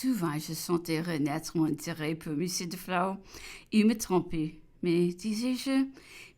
Souvent, je sentais renaître mon intérêt pour Monsieur de Flau. Il me trompait. Mais, disais-je,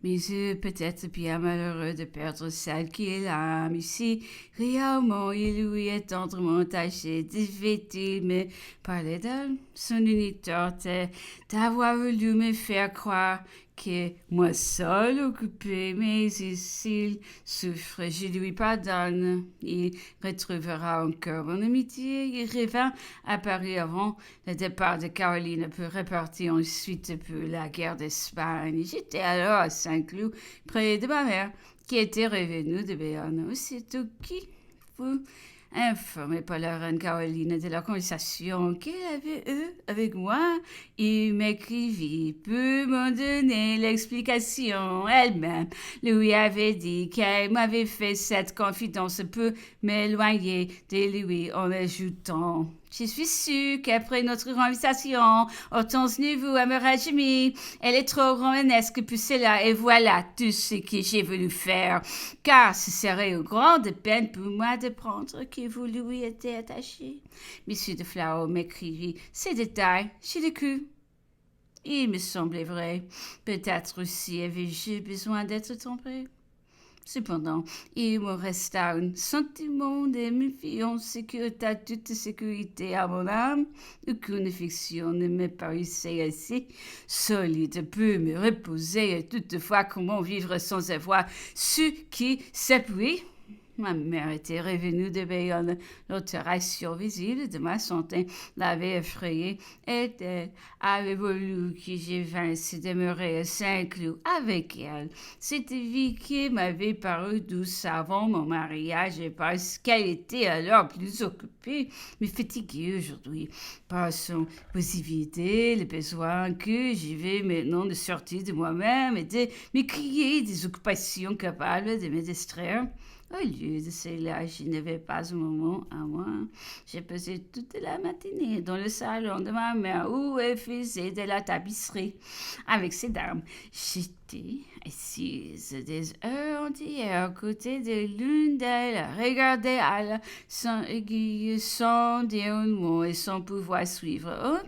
mes yeux peut-être bien malheureux de perdre celle qui est l'âme ici. Réellement, il lui est tendrement attaché. Devait-il me parler d'elle? Son unique tort est d'avoir voulu me faire croire que moi seul occupé, mais s'il souffre, je lui pardonne. Il retrouvera encore mon amitié. Il revint à Paris avant le départ de Caroline pour repartir ensuite pour la guerre d'Espagne. J'étais alors à Saint-Cloud, près de ma mère, qui était revenue de Béarn. Aussitôt qui vous informé par la reine Caroline de la conversation qu'elle avait eue avec moi, il m'écrivit pour m'en donner l'explication. Elle-même lui avait dit qu'elle m'avait fait cette confidence pour m'éloigner de lui en ajoutant: je suis sûre qu'après notre conversation, Hortense Nouveau aimera Jimmy. Elle est trop romanesque pour cela, et voilà tout ce que j'ai voulu faire. Car ce serait une grande peine pour moi de prendre que vous lui étiez attaché. Monsieur de Flau m'écrivit ces détails, j'ai le cru. Il me semblait vrai. Peut-être aussi avais-je besoin d'être trompée. Cependant, il me resta un sentiment de méfiance qui ôta toute sécurité à mon âme. Aucune affection ne me paraissait assez solide pour me reposer. Et toutefois, comment vivre sans avoir su qui s'appuie? Ma mère était revenue de Bayonne. L'altération visible de ma santé l'avait effrayée et elle avait voulu que je vinsse demeurer à Saint-Cloud avec elle. Cette vie qui m'avait paru douce avant mon mariage et parce qu'elle était alors plus occupée, me fatiguait aujourd'hui par son possibilité, le besoin que j'avais maintenant de sortir de moi-même et de me créer des occupations capables de me distraire. Au lieu de cela, je n'avais pas un moment à moi. J'ai passé toute la matinée dans le salon de ma mère où elle faisait de la tapisserie avec ses dames. J'étais assise des heures entières à côté de l'une d'elles, regardait elle sans aiguille, sans dire un mot et sans pouvoir suivre.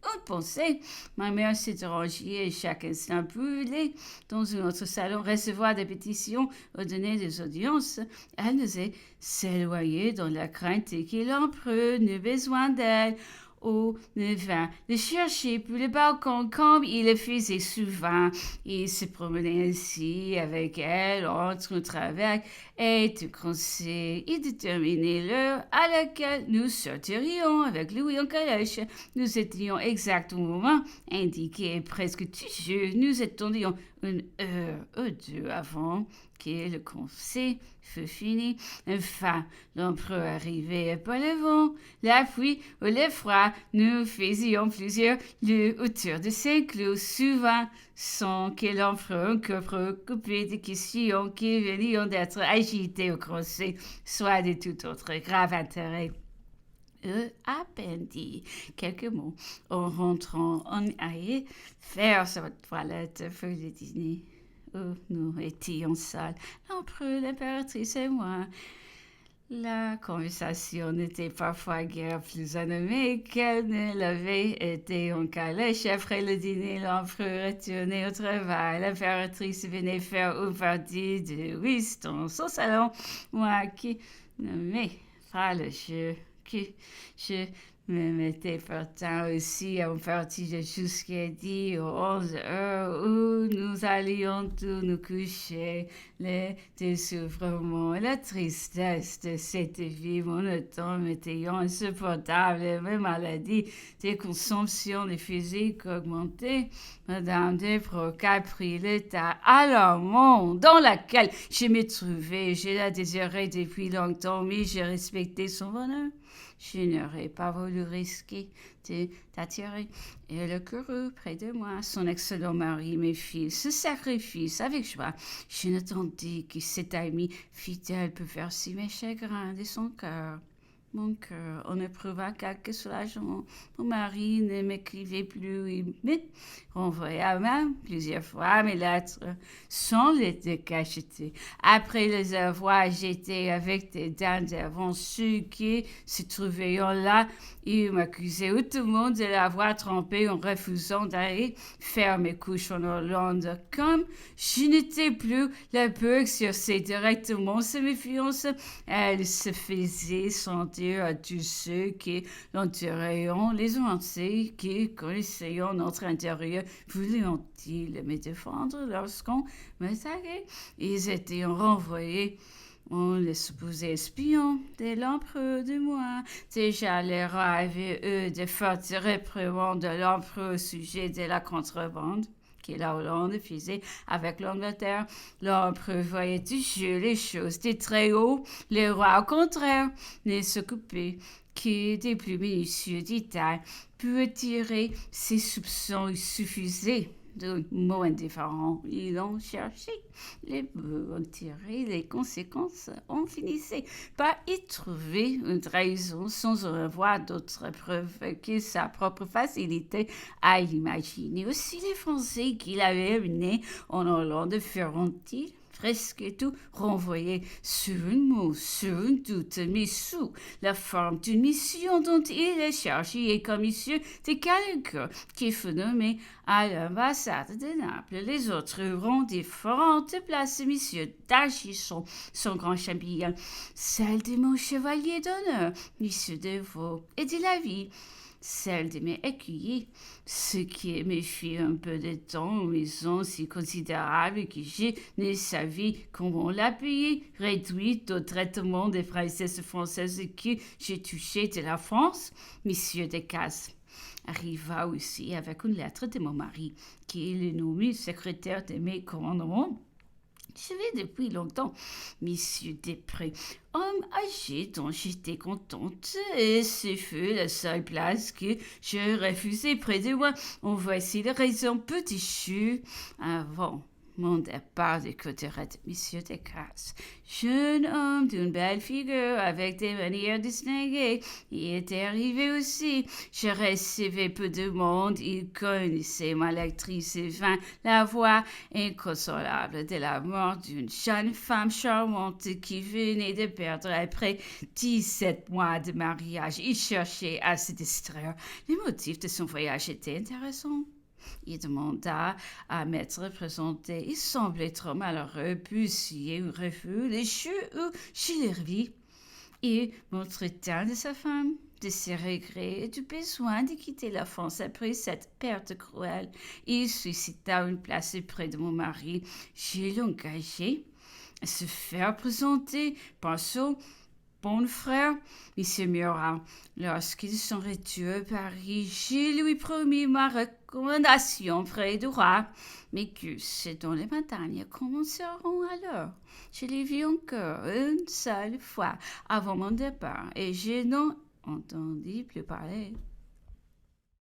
On pensait, ma mère s'était rangée et chaque instant brûlait dans un autre salon recevoir des pétitions ou donner des audiences. Elle nous est s'éloigner dans la crainte que l'empereur n'eût besoin d'elle ou ne vint le chercher pour le balcon comme il le faisait souvent. Il se promenait ainsi avec elle entre un travail et tout conseil. Il déterminait l'heure à laquelle nous sortirions avec Louis en calèche. Nous étions exactement indiqués presque toujours. Nous attendions une heure ou deux avant que le conseil fut fini. Enfin, l'empereur arrivait par le vent, la pluie ou le froid. Nous faisions plusieurs lieues autour de Saint-Cloud, souvent sans que l'empereur, encore préoccupé des questions qui venaient d'être agitées au conseil, soit de tout autre grave intérêt. À peine dit quelques mots en rentrant en allait faire sa toilette pour le dîner. Nous étions seuls, l'empereur, l'impératrice et moi. La conversation n'était parfois guère plus animée qu'elle ne l'avait été en calèche. Après le dîner, l'empereur retournait au travail. L'impératrice venait faire une partie de whist dans son salon. Moi qui n'aimais pas le jeu, je me mettais pourtant aussi en partie jusqu'à 10 ou 11 heures où nous allions tous nous coucher. Le désouvrement et la tristesse de cette vie monotone m'étaient insupportables. Mes maladies de consomption de physique augmentaient. Madame de Broca prit l'état alarmant dans lequel je me trouvais. Je la désirais depuis longtemps, mais je respectais son bonheur. Je n'aurais pas voulu risquer de t'attirer. Elle courut près de moi. Son excellent mari me fit ce sacrifice avec joie. Je n'attendis que cet ami fidèle pour verser mes chagrins de son cœur. Mon cœur en éprouva quelque soulagement. Mon mari ne m'écrivait plus, il me renvoya même plusieurs fois mes lettres sans les cacheter. Après les avoir jetées avec des dents devant ceux qui se trouvaient là, il m'accusait tout le monde de l'avoir trompé en refusant d'aller faire mes couches en Hollande. Comme je n'étais plus la peu exercée directement sa méfiance, elle se faisait sentir à tous ceux qui l'entouraient, les Français qui connaissaient notre intérieur, voulaient-ils me défendre lorsqu'on m'attaquait? Ils étaient renvoyés. On les supposait espions de l'empereur de moi. Déjà, les rois avaient eu de fortes réprimandes de l'empereur au sujet de la contrebande que la Hollande faisait avec l'Angleterre. L'empereur voyait toujours les choses de très haut. Les rois, au contraire, ne s'occupaient que des plus minutieux détails. Pour tirer ses soupçons, il suffisait de mots indifférents. Ils ont cherché les en tirer les conséquences. On finissait par y trouver une trahison sans revoir d'autres preuves que sa propre facilité à imaginer. Aussi les Français qui l'avaient amené en Hollande feront-ils presque tout renvoyé sur un mot, sur un doute, mais sous la forme d'une mission dont il est chargé comme monsieur de quelqu'un qui fut nommé à l'ambassade de Naples. Les autres auront différentes places, monsieur d'Archisson, son grand chambillon, celle de mon chevalier d'honneur, monsieur de Vaux et de la vie, celle de mes écuyers, ce qui me fit un peu de temps, une maison si considérable que je ne savais comment la payer, réduite au traitement des princesses françaises que j'ai touchées de la France. Monsieur Decazes arriva aussi avec une lettre de mon mari, qui est le nommé secrétaire de mes commandements. Je vais depuis longtemps, monsieur Després, homme âgé dont j'étais contente, et ce fut la seule place que je refusais près de moi. En voici les raisons petit avant mon départ de Cotterette, monsieur Decazes, jeune homme d'une belle figure avec des manières distinguées, y était arrivé aussi. Je recevais peu de monde, il connaissait ma lectrice et vint la voix inconsolable de la mort d'une jeune femme charmante qui venait de perdre après 17 mois de mariage. Il cherchait à se distraire. Les motifs de son voyage étaient intéressants. Il demanda à m'être présenté. Il semblait trop malheureux, puis s'y un refus, les cheveux où je le revis. Il m'entretint de sa femme, de ses regrets et du besoin de quitter la France après cette perte cruelle. Il suscita une place près de mon mari. Je l'engageai à se faire présenter par son bon frère, M. Murat. Lorsqu'ils sont retournés à Paris, je lui promis ma recommandation près du roi. Mes cursus dans les montagnes commenceront alors. Je l'ai vu encore une seule fois avant mon départ et je n'en entendis plus parler.